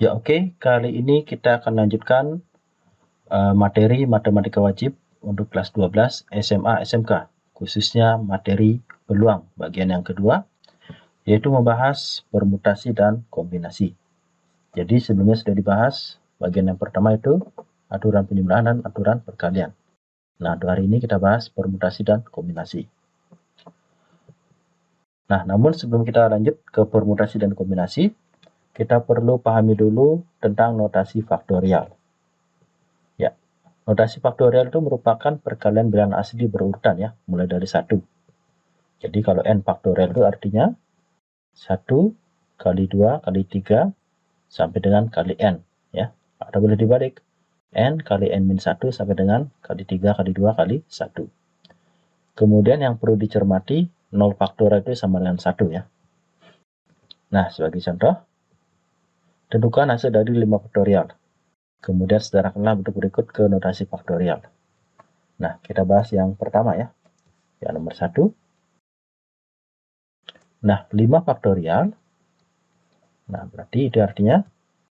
Ya oke, kali ini kita akan lanjutkan materi matematika wajib untuk kelas 12 SMA SMK, khususnya materi peluang bagian yang kedua, yaitu membahas permutasi dan kombinasi. Jadi sebelumnya sudah dibahas bagian yang pertama itu aturan penjumlahan dan aturan perkalian. Nah, untuk hari ini kita bahas permutasi dan kombinasi. Nah, namun sebelum kita lanjut ke permutasi dan kombinasi, kita perlu pahami dulu tentang notasi faktorial. Ya, notasi faktorial itu merupakan perkalian bilangan asli berurutan ya, mulai dari 1. Jadi kalau n faktorial itu artinya 1 kali 2 kali 3 sampai dengan kali n ya. Atau boleh dibalik, n kali n min 1 sampai dengan kali 3 kali 2 kali 1. Kemudian yang perlu dicermati, 0 faktorial itu sama dengan 1 ya. Nah, sebagai contoh, tentukan hasil dari 5 faktorial. Kemudian sederhanakanlah bentuk berikut ke notasi faktorial. Nah, kita bahas yang pertama ya. Yang nomor 1. Nah, 5 faktorial. Nah, berarti itu artinya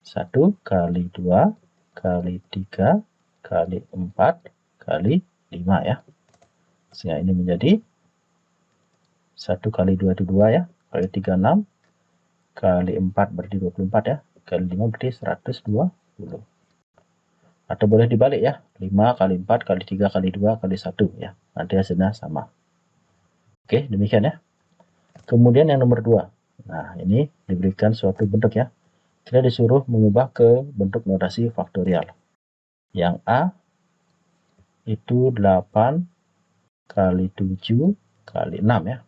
1 kali 2 kali 3 kali 4 kali 5 ya. Sehingga ini menjadi 1 kali 2 itu 2 ya. Kali 3 6. Kali 4 berarti 24 ya. Kali 5 berarti 120. Atau boleh dibalik ya. 5 kali 4 kali 3 kali 2 kali 1 ya. Nanti hasilnya sama. Oke, demikian ya. Kemudian yang nomor 2. Nah, ini diberikan suatu bentuk ya. Kita disuruh mengubah ke bentuk notasi faktorial. Yang A itu 8 kali 7 kali 6 ya.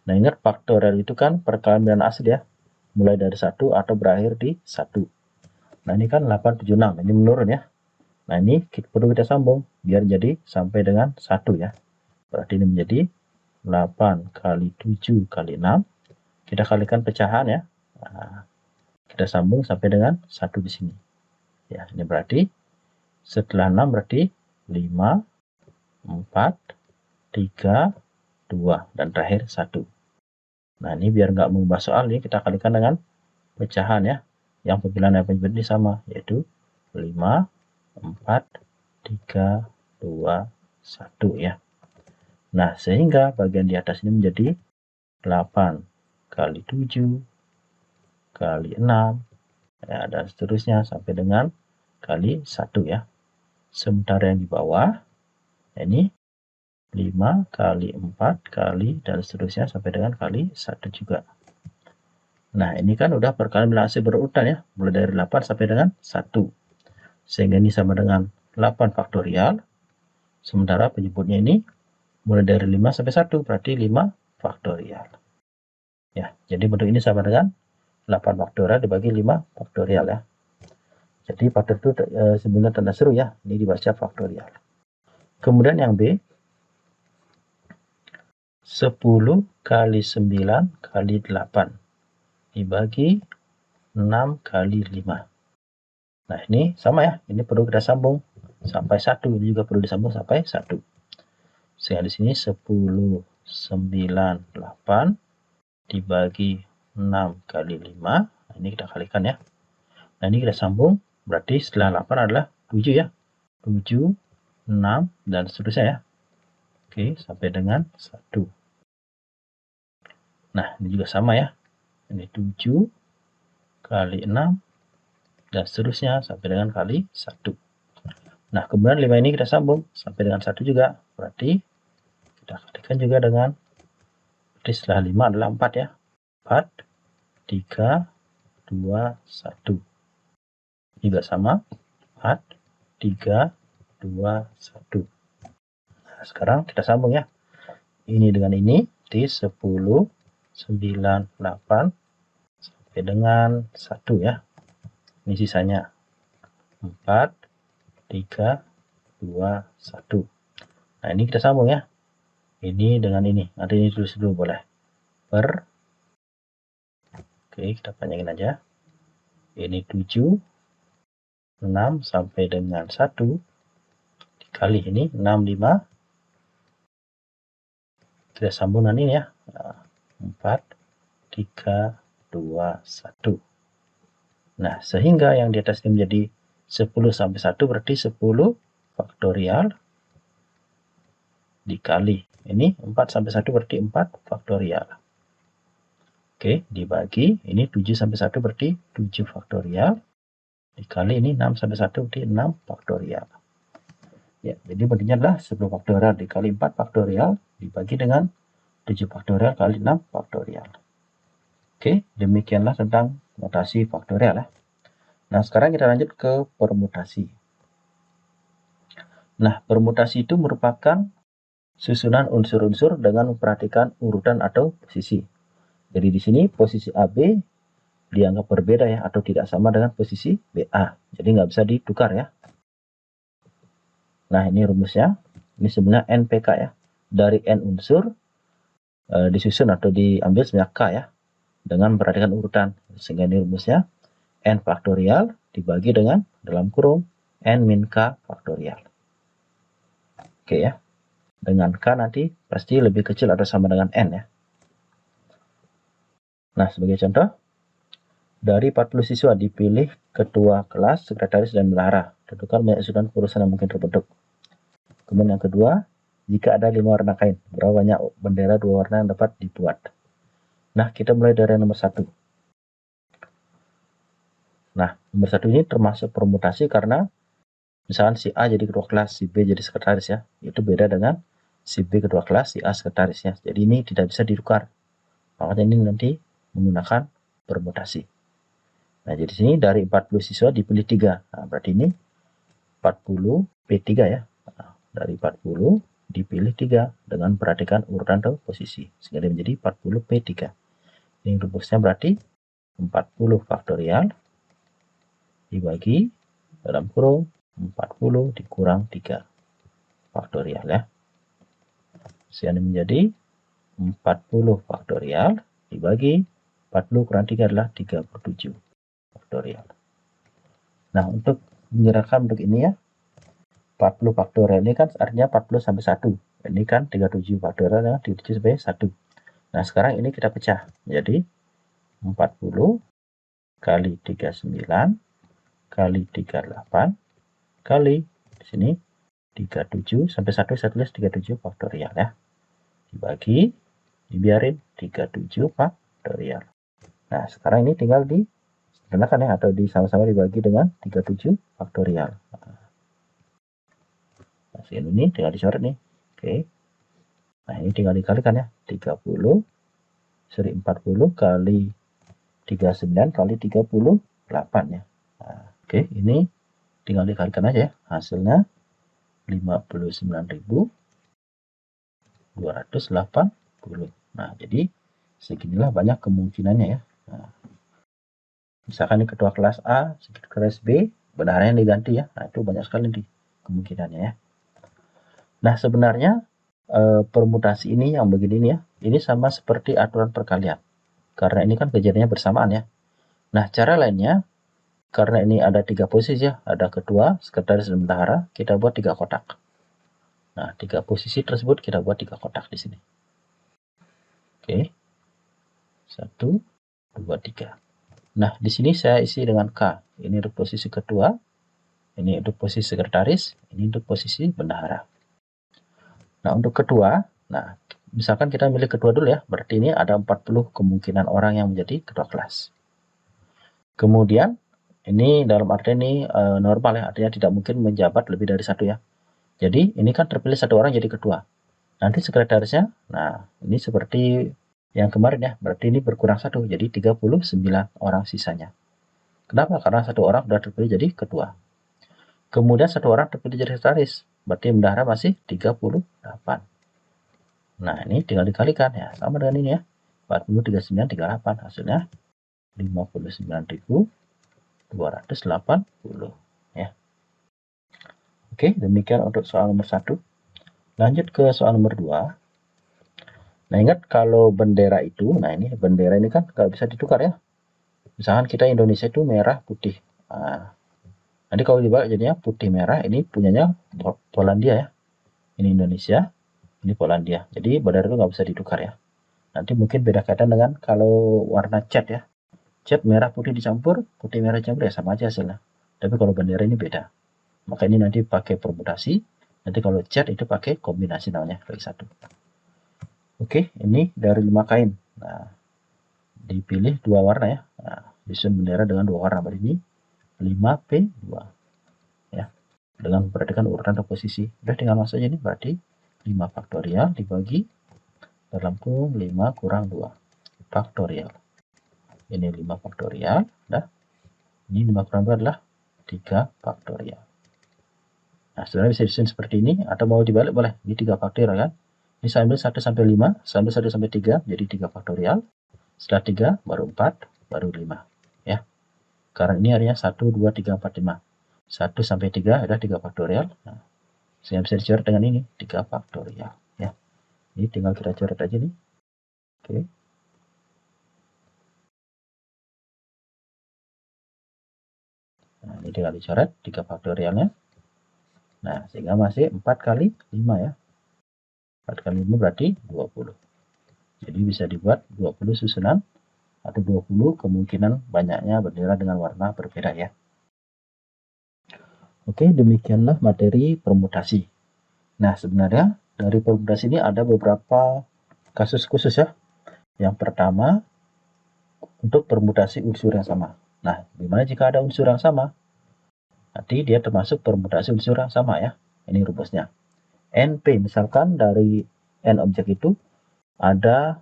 Nah, ingat faktorial itu kan perkalian bilangan asli ya. Mulai dari 1 atau berakhir di 1. Nah, ini kan 8, 7, 6. Ini menurun ya. Nah, ini perlu kita sambung biar jadi sampai dengan 1 ya. Berarti ini menjadi 8 kali 7 kali 6. Kita kalikan pecahan ya. Nah, kita sambung sampai dengan 1 di sini. Ya, ini berarti setelah 6 berarti 5, 4, 3, 2, dan terakhir 1. Nah, ini biar nggak mengubah soal ini kita kalikan dengan pecahan ya. Yang pembilangan dan penyebut ini sama, yaitu 5, 4, 3, 2, 1 ya. Nah, sehingga bagian di atas ini menjadi 8 kali 7 kali 6 ya, dan seterusnya sampai dengan kali 1 ya. Sementara yang di bawah ini 5 kali 4 kali dan seterusnya sampai dengan kali 1 juga. Nah, ini kan udah perkalian bilangan asli berurutan ya, mulai dari 8 sampai dengan 1. Sehingga ini sama dengan 8 faktorial. Sementara penyebutnya ini mulai dari 5 sampai 1, berarti 5 faktorial. Ya, jadi bentuk ini sama dengan 8 faktorial dibagi 5 faktorial ya. Jadi faktor itu sebenarnya tanda seru ya, ini dibaca faktorial. Kemudian yang B, 10 kali 9 kali 8 dibagi 6 kali 5. Nah, ini sama ya, ini perlu kita sambung sampai 1, ini juga perlu disambung sampai 1. Sehingga di sini 10, 9, 8 dibagi 6 kali 5. Nah, ini kita kalikan ya. Nah, ini kita sambung, berarti setelah 8 adalah 7 ya. 7, 6, dan seterusnya ya. Oke, sampai dengan 1. Nah, ini juga sama ya. Ini 7 kali 6 dan seterusnya sampai dengan kali 1. Nah, kemudian 5 ini kita sambung sampai dengan 1 juga. Berarti kita kalikan juga dengan, berarti setelah 5 adalah 4 ya. 4, 3, 2, 1. Ini juga sama. 4, 3, 2, 1. Nah, sekarang kita sambung ya. Ini dengan ini, di 10, 9, 8, sampai dengan 1 ya. Ini sisanya 4, 3, 2, 1. Nah, ini kita sambung ya. Ini dengan ini. Nanti ini tulis dulu boleh. Oke, kita panjangin aja. Ini 7, 6 sampai dengan 1. Dikali ini 6, 5. Kita sambung dengan ini ya. 4, 3, 2, 1. Nah, sehingga yang di atas ini menjadi 10 sampai 1 berarti 10 faktorial dikali. Ini 4 sampai 1 berarti 4 faktorial. Oke, dibagi. Ini 7 sampai 1 berarti 7 faktorial. Dikali ini 6 sampai 1 berarti 6 faktorial. Ya, jadi bentuknya adalah 10 faktorial dikali 4 faktorial dibagi dengan 7 faktorial kali 6 faktorial. Oke, demikianlah tentang notasi faktorial ya. Nah, sekarang kita lanjut ke permutasi. Nah, permutasi itu merupakan susunan unsur-unsur dengan memperhatikan urutan atau posisi. Jadi di sini posisi AB dianggap berbeda ya, atau tidak sama dengan posisi BA. Jadi nggak bisa ditukar ya. Nah, ini rumusnya. Ini sebenarnya NPK ya. Dari N unsur disusun atau diambil sebanyak K ya. Dengan memperhatikan urutan. Sehingga ini rumusnya N faktorial dibagi dengan dalam kurung N min K faktorial. Oke ya. Dengan K nanti pasti lebih kecil atau sama dengan N ya. Nah, sebagai contoh, dari 40 siswa dipilih ketua kelas, sekretaris, dan bendahara. Tentukan banyak susunan urusan yang mungkin terbentuk. Kemudian yang kedua, jika ada 5 warna kain, berapa banyak bendera 2 warna yang dapat dibuat? Nah, kita mulai dari nomor 1. Nah, nomor 1 ini termasuk permutasi karena misalkan si A jadi ketua kelas, si B jadi sekretaris ya. Itu beda dengan si B ketua kelas, si A sekretarisnya. Jadi ini tidak bisa ditukar. Makanya ini nanti menggunakan permutasi. Nah, jadi sini dari 40 siswa dipilih 3. Nah, berarti ini 40 P3 ya. Nah, dari 40 dipilih 3 dengan perhatikan urutan atau posisi. Sehingga dia menjadi 40 P3. Ini rumusnya berarti 40 faktorial dibagi dalam kurung 40 dikurang 3 faktorial ya. Sehingga menjadi 40 faktorial dibagi 40 kurang 3 adalah 37 faktorial. Nah, untuk menyerahkan bentuk ini ya, 40 faktorial ini kan artinya 40 sampai 1. Ini kan 37 faktorial ya, 37 sampai 1. Nah, sekarang ini kita pecah. Jadi 40 kali 39 kali 38 kali di sini 37 sampai 1 saya tulis 37 faktorial ya. Dibagi, dibiarin 37 faktorial. Nah, sekarang ini tinggal disederhanakan ya, atau sama-sama dibagi dengan 37 faktorial. Nah, ini tinggal dicoret nih. Oke. Nah, ini tinggal dikalikan ya. 40 kali 39 kali 38 ya. Nah, oke, ini tinggal dikalikan aja ya. Hasilnya 59.280. Nah, jadi seginilah banyak kemungkinannya ya. Nah, misalkan ini ketua kelas A, kelas B, benarnya yang diganti ya. Nah, itu banyak sekali nih kemungkinannya ya. Nah, sebenarnya permutasi ini yang begini nih ya, ini sama seperti aturan perkalian. Karena ini kan kejadiannya bersamaan ya. Nah, cara lainnya, karena ini ada 3 posisi ya, ada ketua, sekretaris, dan bendahara, kita buat 3 kotak. Nah, 3 posisi tersebut kita buat 3 kotak di sini. Oke. 1, 2, 3. Nah, di sini saya isi dengan K. Ini untuk posisi ketua, ini untuk posisi sekretaris, ini untuk posisi bendahara. Nah, untuk ketua, nah, misalkan kita milih ketua dulu ya, berarti ini ada 40 kemungkinan orang yang menjadi ketua kelas. Kemudian, ini dalam arti ini normal ya, artinya tidak mungkin menjabat lebih dari 1 ya. Jadi, ini kan terpilih 1 orang jadi ketua. Nanti sekretarisnya, nah, ini seperti yang kemarin ya, berarti ini berkurang 1, jadi 39 orang sisanya. Kenapa? Karena 1 orang sudah terpilih jadi ketua. Kemudian 1 orang terpilih jadi sekretaris, berarti bendahara masih 38. Nah, ini tinggal dikalikan ya, sama dengan ini ya. 40, 39, 38, hasilnya 59.280 ya. Oke, demikian untuk soal nomor 1. Lanjut ke soal nomor 2. Nah, ingat kalau bendera itu, nah ini bendera ini kan nggak bisa ditukar ya. Misalkan kita Indonesia itu merah putih. Nah, nanti kalau dibalik jadinya putih merah, ini punyanya Polandia ya. Ini Indonesia, ini Polandia. Jadi bendera itu nggak bisa ditukar ya. Nanti mungkin beda kaitan dengan kalau warna cat ya. cat merah putih dicampur, putih merah dicampur ya sama aja hasilnya. Tapi kalau bendera ini beda. Maka ini nanti pakai permutasi. Nanti kalau cat itu pakai kombinasi namanya klik 1. Oke, ini dari 5 kain. Nah, dipilih 2 warna ya. Nah, disusun bendera dengan 2 warna. Berarti ini 5P2 ya. Dengan memperhatikan urutan atau posisi. Udah tinggal masuk aja ini berarti 5 faktorial dibagi dalam kurung 5 kurang 2 faktorial. Ini 5 faktorial, dah. Ini 5 kurang 2 adalah 3 faktorial. Nah, sebenarnya bisa disusun seperti ini atau mau dibalik boleh. Ini 3 faktorial kan. Ini saya ambil 1 sampai 5, saya ambil 1 sampai 3 jadi 3 faktorial. Setelah 3 baru 4, baru 5 ya. Karena ini artinya 1 2 3 4 5. 1 sampai 3 adalah 3 faktorial. Nah, sehingga bisa dicoret dengan ini 3 faktorial ya. Ini tinggal kita coret aja nih. Oke. Nah, ini tinggal dicoret 3 faktorialnya. Nah, sehingga masih 4 kali 5 ya. 4 kali 5 berarti 20. Jadi bisa dibuat 20 susunan atau 20 kemungkinan banyaknya bendera dengan warna berbeda ya. Oke, demikianlah materi permutasi. Nah, sebenarnya dari permutasi ini ada beberapa kasus khusus ya. Yang pertama, untuk permutasi unsur yang sama. Nah, gimana jika ada unsur yang sama? Nanti dia termasuk permutasi unsur yang sama ya. Ini rumusnya. NP, misalkan dari N objek itu ada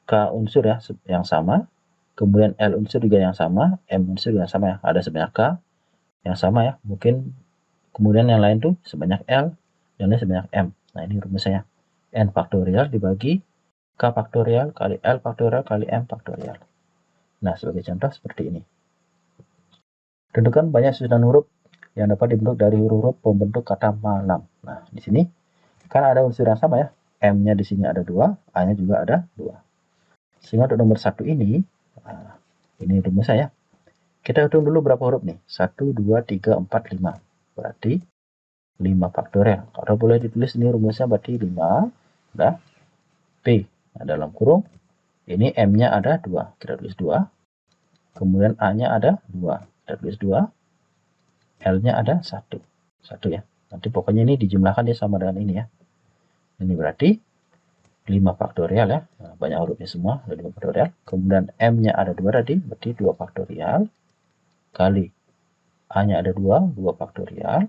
K unsur ya yang sama, kemudian L unsur juga yang sama, M unsur juga yang sama ya. Ada sebanyak K yang sama ya. Mungkin kemudian yang lain tuh sebanyak L, yang lain sebanyak M. Nah, ini rumusnya. N faktorial dibagi K faktorial kali L faktorial kali M faktorial. Nah, sebagai contoh seperti ini. Tentukan banyak susunan huruf yang dapat dibentuk dari huruf pembentuk kata malam. Nah, di sini kan ada unsur yang sama ya. M-nya di sini ada 2, A-nya juga ada 2. Sehingga untuk nomor 1 ini, nah, ini rumus saya. Kita hitung dulu berapa huruf nih. 1, 2, 3, 4, 5. Berarti 5 faktorial. Kalau boleh ditulis ini rumusnya berarti 5. Udah. P. Nah, dalam kurung. Ini M-nya ada 2. Kita tulis 2. Kemudian A-nya ada 2. Kita tulis 2. L-nya ada 1. 1 ya. Nanti pokoknya ini dijumlahkan dia sama dengan ini ya. Ini berarti 5 faktorial ya. Nah, banyak hurufnya semua, ada 5 faktorial. Kemudian M-nya ada 2 tadi, berarti 2 faktorial. Kali A-nya ada 2, 2 faktorial.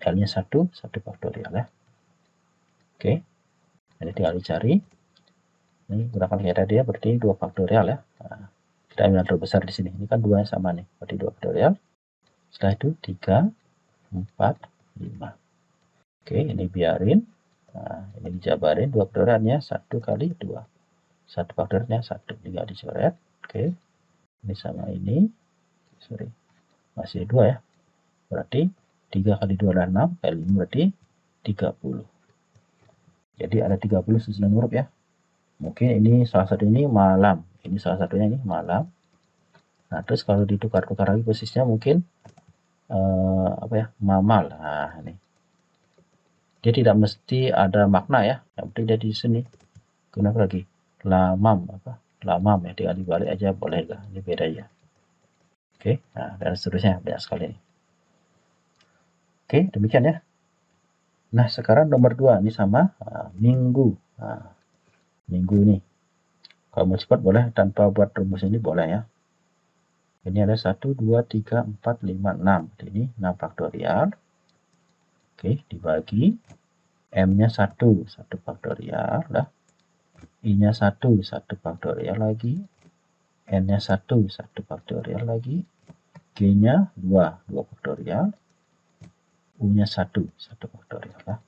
L-nya 1, 1 faktorial ya. Oke. Ini tinggal dicari. Ini gunakan kayak tadi ya, berarti 2 faktorial ya. Nah, kita ambil yang terbesar di sini. Ini kan 2 yang sama nih, berarti 2 faktorial. Setelah itu 3, 4, 5. Oke, ini biarin. Nah, ini dijabarin 2 faktorialnya 1 kali 2. 1 faktorialnya 1, tinggal dicoret. Oke. Ini sama ini. Sorry. Masih 2 ya. Berarti 3 kali 2 adalah 6, kali 5 berarti 30. Jadi ada 30 susunan huruf ya. Mungkin ini salah satu ini malam. Ini salah satunya ini malam. Nah, terus kalau ditukar-tukar lagi posisinya mungkin apa ya? Mamal. Nah, ini. Dia tidak mesti ada makna ya. Yang penting dia di sini. Kenapa lagi? Lamam apa? Lamam ya, tinggal dibalik aja boleh enggak? Ini beda ya. Oke, nah dan seterusnya banyak sekali nih. Oke, demikian ya. Nah, sekarang nomor 2 ini sama minggu. Nah, minggu ini. Kalau mau cepat boleh tanpa buat rumus ini boleh ya. Ini ada 1, 2, 3, 4, 5, 6. Ini 6 faktorial. Oke, dibagi. M-nya 1, 1 faktorial. Lah. I-nya 1, 1 faktorial lagi. N-nya 1, 1 faktorial lagi. G-nya 2, 2 faktorial. U-nya 1, 1 faktorial. Lah.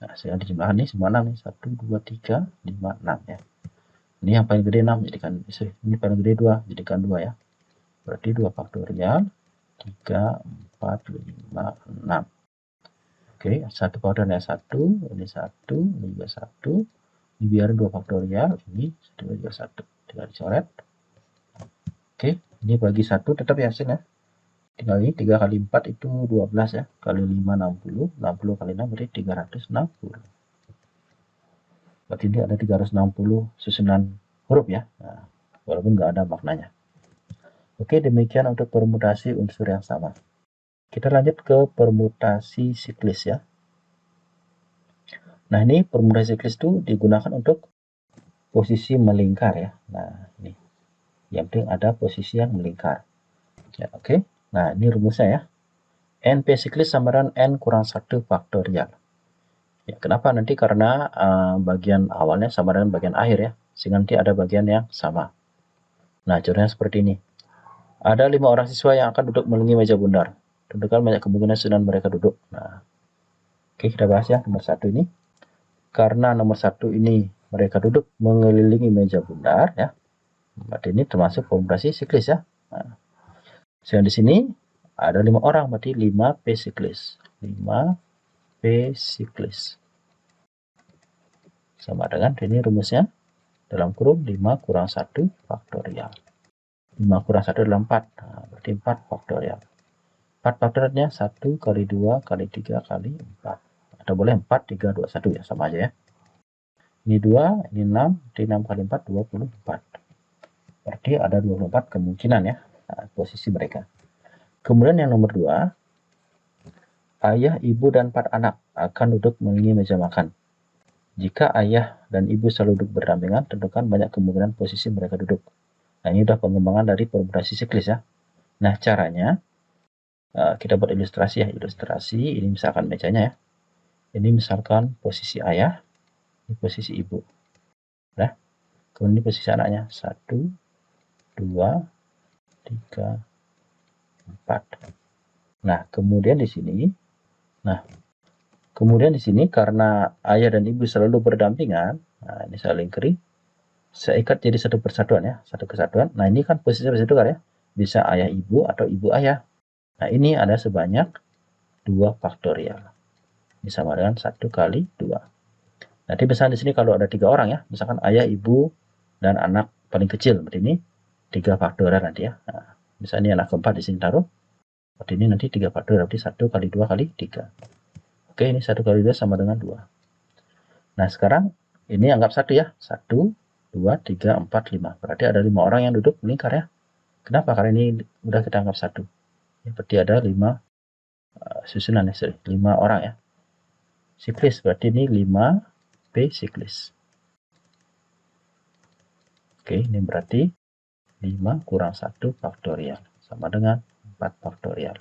Nah, saya dijumlahkan nih semua 6 nih. 1, 2, 3, 5, 6 ya. Ini yang paling gede 6, jadikan ini paling gede 2, jadikan 2 ya. Berarti 2 faktorial 3, 4, 5, 6. Oke, 1 faktorialnya 1, ini 1, ini juga 1. Ini biar 2 faktorial, ini juga 1. Tinggal dicoret. Oke, ini bagi 1 tetap ya hasilnya. Tinggal ini 3 kali 4 itu 12 ya. Kali 5 60, 60 kali 6 berarti 360. Berarti ini ada 360 susunan huruf ya. Nah, walaupun nggak ada maknanya. Oke, demikian untuk permutasi unsur yang sama. Kita lanjut ke permutasi siklis ya. Nah, ini permutasi siklis itu digunakan untuk posisi melingkar ya. Nah, ini. Yang penting ada posisi yang melingkar. Ya, oke. Nah, ini rumusnya ya. NP siklis sama dengan N kurang 1 faktorial. Ya, kenapa? Nanti karena bagian awalnya sama dengan bagian akhir ya. Sehingga nanti ada bagian yang sama. Nah, contohnya seperti ini. Ada 5 orang siswa yang akan duduk mengelilingi meja bundar. Tentukan banyak kemungkinan susunan mereka duduk. Nah, oke, kita bahas ya nomor 1 ini. Karena nomor 1 ini mereka duduk mengelilingi meja bundar ya. Berarti ini termasuk permutasi siklis ya. Nah, sehingga di sini ada 5 orang, berarti 5P siklis. 5P siklis. Sama dengan ini rumusnya dalam kurung 5 kurang 1 faktorial. 5 kurang 1 adalah 4. Nah, berarti 4 faktorial. 4 faktorialnya 1 kali 2 kali 3 kali 4. Atau boleh 4, 3, 2, 1 ya, sama aja ya. Ini 2, ini 6, berarti 6 kali 4, 24. Berarti ada 24 kemungkinan ya, nah, posisi mereka. Kemudian yang nomor 2, ayah, ibu, dan 4 anak akan duduk mengelilingi meja makan. Jika ayah dan ibu selalu duduk berdampingan, tentukan banyak kemungkinan posisi mereka duduk. Nah, ini udah pengembangan dari permutasi siklis ya. Nah, caranya kita buat ilustrasi ya. Ilustrasi, ini misalkan mejanya ya. Ini misalkan posisi ayah, ini posisi ibu. Nah, kemudian ini posisi anaknya. 1, 2, 3, 4. Nah, kemudian di sini, karena ayah dan ibu selalu berdampingan, nah ini saya lingkari, saya ikat jadi satu persatuan ya, satu kesatuan. Nah, ini kan posisi bertukar ya, bisa ayah ibu atau ibu ayah. Nah, ini ada sebanyak 2 faktorial. Ini sama dengan 1 kali 2. Nanti misalnya di sini kalau ada 3 orang ya, misalkan ayah, ibu, dan anak paling kecil, berarti ini 3 faktorial nanti ya. Nah, misalnya ini anak keempat di sini taruh, berarti ini nanti 3 faktorial, berarti 1 kali 2 kali 3. Oke, ini 1 kali 2 sama dengan 2. Nah, sekarang ini anggap 1 ya. 1, 2, 3, 4, 5. Berarti ada 5 orang yang duduk melingkar ya. Kenapa? Karena ini udah kita anggap 1. Ya, berarti ada 5 susunan ya, 5 orang ya. Siklis, berarti ini 5P siklis. Oke, ini berarti 5 kurang 1 faktorial. Sama dengan 4 faktorial.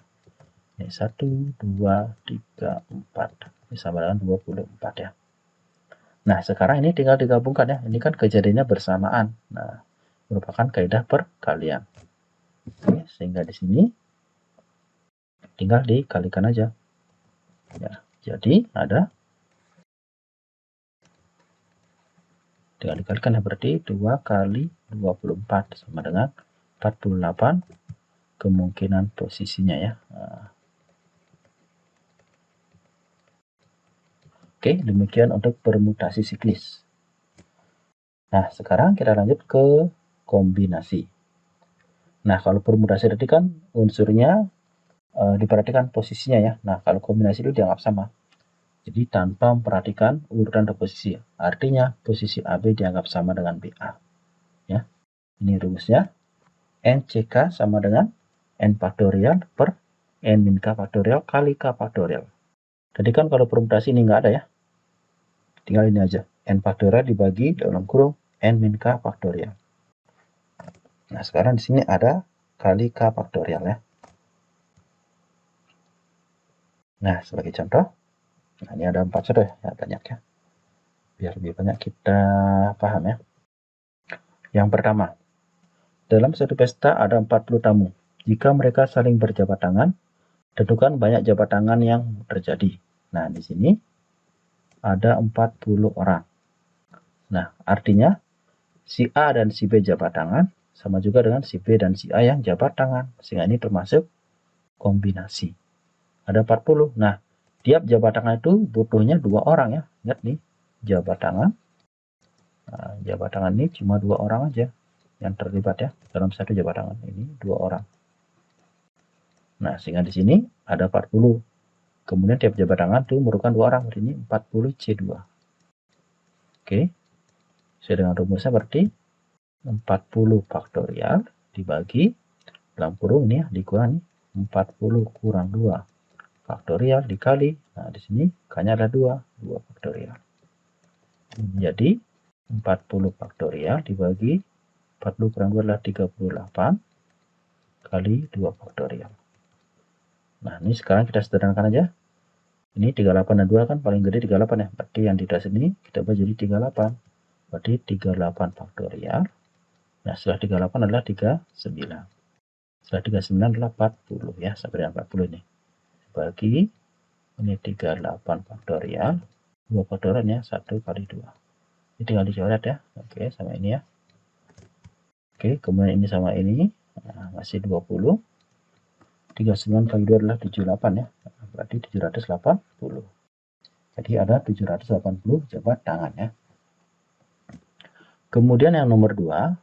Ini 1, 2, 3, 4. Ini sama dengan 24 ya. Nah, sekarang ini tinggal digabungkan ya. Ini kan kejadiannya bersamaan. Nah, merupakan kaidah perkalian. Oke, sehingga di sini tinggal dikalikan aja. Ya, jadi ada tinggal dikalikan ya, berarti 2 kali 24 sama dengan 48 kemungkinan posisinya ya. Nah, oke, demikian untuk permutasi siklis. Nah, sekarang kita lanjut ke kombinasi. Nah, kalau permutasi tadi kan unsurnya diperhatikan posisinya ya. Nah, kalau kombinasi itu dianggap sama. Jadi tanpa memperhatikan urutan atau posisi. Artinya posisi AB dianggap sama dengan BA. Ya. Ini rumusnya. NCK sama dengan N faktorial per N min K faktorial kali K faktorial. Jadi kan kalau permutasi ini nggak ada ya. Tinggal ini aja. N faktorial dibagi dalam kurung N min K faktorial. Nah, sekarang di sini ada kali K faktorial ya. Nah, sebagai contoh, nah ini ada 4 contoh ya, banyak ya. Biar lebih banyak kita paham ya. Yang pertama, dalam satu pesta ada 40 tamu. Jika mereka saling berjabat tangan, tentukan banyak jabat tangan yang terjadi. Nah, di sini ada 40 orang. Nah, artinya si A dan si B jabat tangan sama juga dengan si B dan si A yang jabat tangan. Sehingga ini termasuk kombinasi. Ada 40. Nah, tiap jabat tangan itu butuhnya 2 orang ya. Lihat nih, jabat tangan. Nah, jabat tangan ini cuma 2 orang aja yang terlibat ya dalam satu jabat tangan. Ini 2 orang. Nah, sehingga di sini ada 40. Kemudian tiap jabat tangan itu merupakan 2 orang. Berarti ini 40C2. Oke. Sesuai dengan rumusnya berarti 40 faktorial dibagi dalam kurung ini ya, dikurangi 40 kurang 2 faktorial dikali. Nah, di sini K-nya ada 2 faktorial. Jadi 40 faktorial dibagi 40 kurang 2 adalah 38 kali 2 faktorial. Nah, ini sekarang kita sederhanakan aja. Ini 38 dan 2 kan paling gede 38 ya. Berarti yang di atas ini kita ubah jadi 38. Berarti 38 faktorial. Nah, setelah 38 adalah 39. Setelah 39 adalah 40 ya, sampai dengan 40 ini. Bagi ini 38 faktorial. 2 faktorialnya 1 kali 2. Ini tinggal dicoret ya. Oke, sama ini ya. Oke, kemudian ini sama ini. Nah, masih 20. 39 kali 2 adalah 78 ya. Nah, berarti 780. Jadi ada 780 jabat tangan ya. Kemudian yang nomor 2,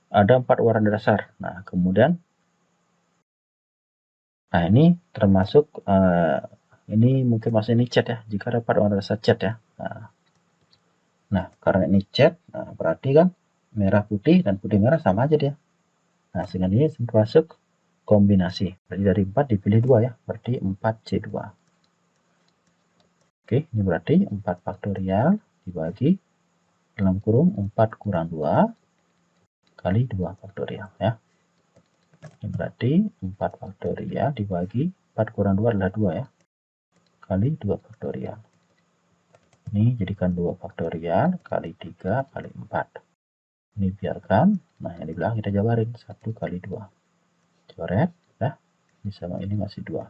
ada 4 warna dasar. Nah, kemudian ini termasuk ini mungkin masih ini cat ya. Jika ada 4 warna dasar cat ya. Nah, karena ini cat, berarti kan merah putih dan putih merah sama aja dia. Nah, sehingga ini termasuk kombinasi. Berarti dari 4 dipilih 2 ya. Berarti 4C2. Oke, ini berarti 4 faktorial dibagi dalam kurung 4 kurang 2 kali 2 faktorial ya. Ini berarti 4 faktorial dibagi 4 kurang 2 adalah 2 ya. Kali 2 faktorial. Ini jadikan 2 faktorial kali 3 kali 4. Ini biarkan. Nah, yang di belakang kita jabarin 1 kali 2. Coret ya. Ini sama ini masih 2.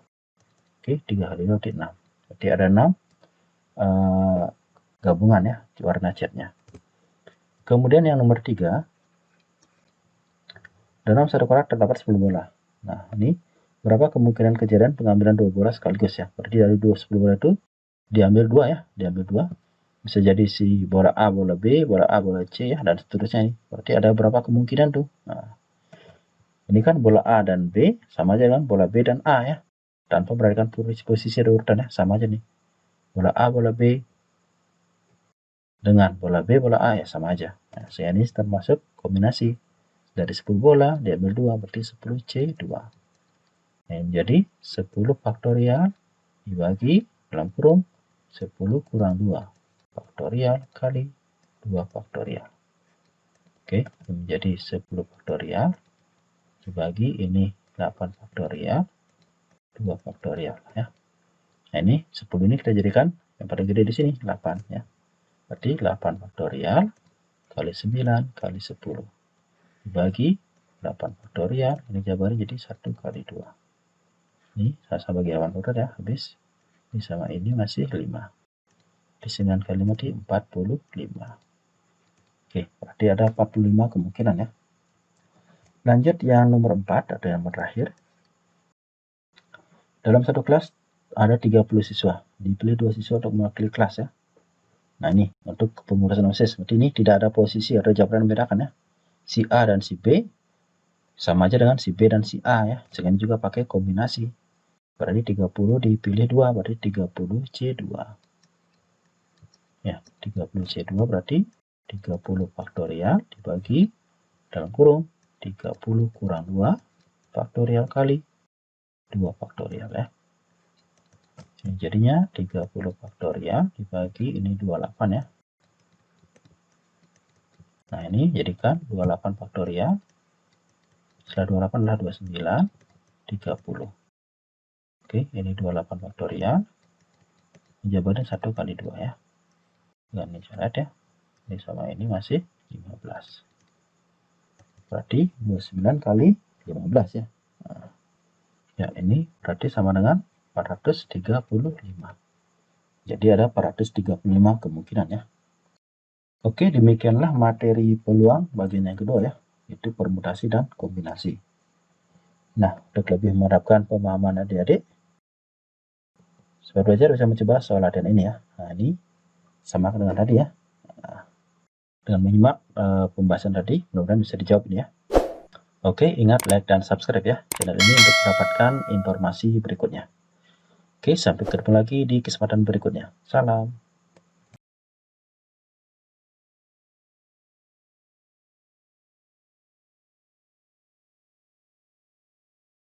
Oke, 3 kali 2 berarti 6. Berarti ada 6 gabungan ya warna catnya. Kemudian yang nomor 3, dalam satu kotak terdapat 10 bola. Nah, ini berapa kemungkinan kejadian pengambilan 2 bola sekaligus ya. Berarti dari 10 bola itu diambil 2 ya, diambil 2. Bisa jadi si bola A, bola B, bola A, bola C ya, dan seterusnya nih. Berarti ada berapa kemungkinan tuh. Nah, ini kan bola A dan B sama aja kan bola B dan A ya. Tanpa memperhatikan posisi urutan ya, sama aja nih. Bola A, bola B dengan bola B, bola A ya sama aja. Nah, sehingga ini termasuk kombinasi. Dari 10 bola diambil 2 berarti 10C2. Nah, jadi 10 faktorial dibagi dalam kurung 10 kurang 2 faktorial kali 2 faktorial. Oke, menjadi 10 faktorial dibagi ini 8 faktorial 2 faktorial ya. Nah, ini 10 ini kita jadikan yang paling gede di sini 8 ya. Berarti 8 faktorial kali 9 kali 10 dibagi 8 faktorial, ini jawabannya jadi 1 kali 2. Ini saya bagi 8 faktorial ya, habis. Ini sama ini masih 5. Di 9 kali 5 di 45. Oke, berarti ada 45 kemungkinan ya. Lanjut yang nomor 4, ada yang terakhir. Dalam satu kelas ada 30 siswa. Dipilih 2 siswa untuk mewakili kelas ya. Nah, ini untuk pengurusan OSIS. Berarti ini tidak ada posisi atau jabatan membedakan ya. Si A dan si B sama aja dengan si B dan si A ya. Sehingga juga pakai kombinasi. Berarti 30 dipilih 2 berarti 30C2. Ya, 30C2 berarti 30 faktorial dibagi dalam kurung 30 kurang 2 faktorial kali 2 faktorial ya. Ini jadinya 30 faktorial dibagi ini 28 ya. Nah, ini jadikan 28 faktorial. Setelah 28 adalah 29, 30. Oke, ini 28 faktorial. Jawabannya 1 kali 2 ya. Dan ini coret ya. Ini sama ini masih 15. Berarti 29 kali 15 ya. Nah, ya, ini berarti sama dengan 435. Jadi ada 435 kemungkinan ya. Oke, demikianlah materi peluang bagian yang kedua ya, yaitu permutasi dan kombinasi. Nah, untuk lebih menerapkan pemahaman adik-adik, sobat belajar bisa mencoba soal latihan ini ya. Nah, ini sama dengan tadi ya. Nah, dengan menyimak pembahasan tadi, mudah-mudahan bisa dijawab ini ya. Oke, ingat like dan subscribe ya channel ini untuk mendapatkan informasi berikutnya. Oke, sampai ketemu lagi di kesempatan berikutnya. Salam.